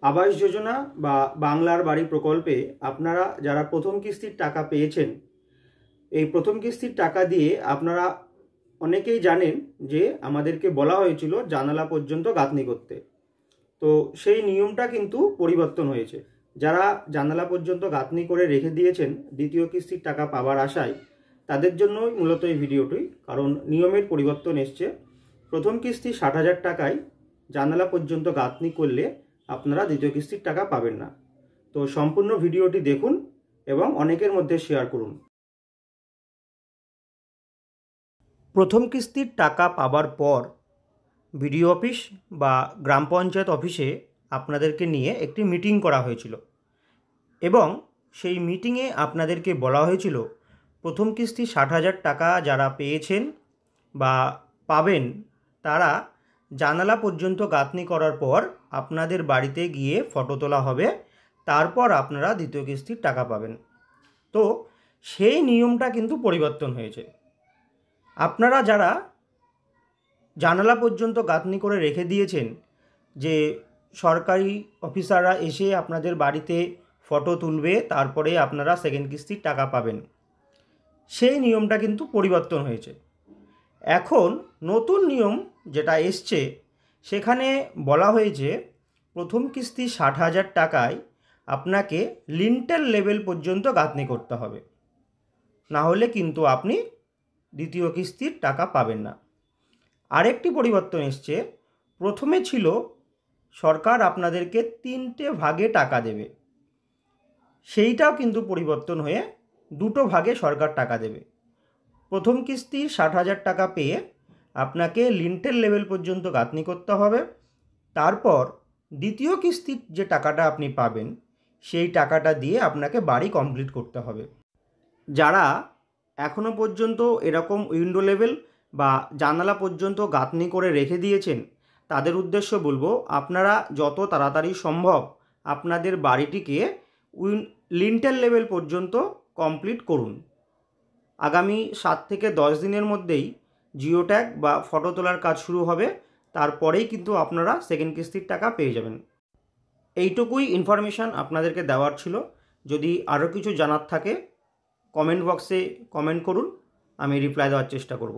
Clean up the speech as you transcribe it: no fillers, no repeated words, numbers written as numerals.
আবাস যোজনা বা বাংলার বাড়ি প্রকল্পে আপনারা যারা প্রথম কিস্তির টাকা পেয়েছেন, এই প্রথম কিস্তির টাকা দিয়ে আপনারা অনেকেই জানেন যে আমাদেরকে বলা হয়েছিল জানালা পর্যন্ত গাঁথনি করতে। তো সেই নিয়মটা কিন্তু পরিবর্তন হয়েছে। যারা জানালা পর্যন্ত গাঁথনি করে রেখে দিয়েছেন দ্বিতীয় কিস্তির টাকা পাওয়ার আশায়, তাদের জন্যই মূলত এই ভিডিওটি। কারণ নিয়মের পরিবর্তন এসছে। প্রথম কিস্তি 60,000 টাকায় জানালা পর্যন্ত গাঁথনি করলে আপনারা দ্বিতীয় কিস্তির টাকা পাবেন না। তো সম্পূর্ণ ভিডিওটি দেখুন এবং অনেকের মধ্যে শেয়ার করুন। প্রথম কিস্তির টাকা পাবার পর বিডিও অফিস বা গ্রাম পঞ্চায়েত অফিসে আপনাদেরকে নিয়ে একটি মিটিং করা হয়েছিল এবং সেই মিটিংয়ে আপনাদেরকে বলা হয়েছিল প্রথম কিস্তি 60,000 টাকা যারা পেয়েছেন বা পাবেন তারা জানালা পর্যন্ত গাঁথনি করার পর আপনাদের বাড়িতে গিয়ে ফটো তোলা হবে, তারপর আপনারা দ্বিতীয় কিস্তির টাকা পাবেন। তো সেই নিয়মটা কিন্তু পরিবর্তন হয়েছে। আপনারা যারা জানালা পর্যন্ত গাঁথনি করে রেখে দিয়েছেন যে সরকারি অফিসাররা এসে আপনাদের বাড়িতে ফটো তুলবে, তারপরে আপনারা সেকেন্ড কিস্তির টাকা পাবেন, সেই নিয়মটা কিন্তু পরিবর্তন হয়েছে। এখন নতুন নিয়ম যেটা এসছে সেখানে বলা হয়েছে প্রথম কিস্তি 60,000 টাকায় আপনাকে লিন্টেল লেভেল পর্যন্ত গাঁথনি করতে হবে, না হলে কিন্তু আপনি দ্বিতীয় কিস্তির টাকা পাবেন না। আরেকটি পরিবর্তন এসছে, প্রথমে ছিল সরকার আপনাদেরকে 3টে ভাগে টাকা দেবে, সেইটাও কিন্তু পরিবর্তন হয়ে 2টো ভাগে সরকার টাকা দেবে। প্রথম কিস্তি 60,000 টাকা পেয়ে আপনাকে লিন্টেল লেভেল পর্যন্ত গাঁথনি করতে হবে, তারপর দ্বিতীয় কিস্তির যে টাকাটা আপনি পাবেন সেই টাকাটা দিয়ে আপনাকে বাড়ি কমপ্লিট করতে হবে। যারা এখনও পর্যন্ত এরকম উইন্ডো লেভেল বা জানালা পর্যন্ত গাঁথনি করে রেখে দিয়েছেন তাদের উদ্দেশ্য বলবো, আপনারা যত তাড়াতাড়ি সম্ভব আপনাদের বাড়িটিকে লিন্টেল লেভেল পর্যন্ত কমপ্লিট করুন। আগামী 7 থেকে 10 দিনের মধ্যেই জিও ট্যাগ বা ফটো তোলার কাজ শুরু হবে, তারপরেই কিন্তু আপনারা সেকেন্ড কিস্তির টাকা পেয়ে যাবেন। এইটুকুই ইনফরমেশান আপনাদেরকে দেওয়ার ছিল। যদি আরও কিছু জানার থাকে কমেন্ট বক্সে কমেন্ট করুন, আমি রিপ্লাই দেওয়ার চেষ্টা করব।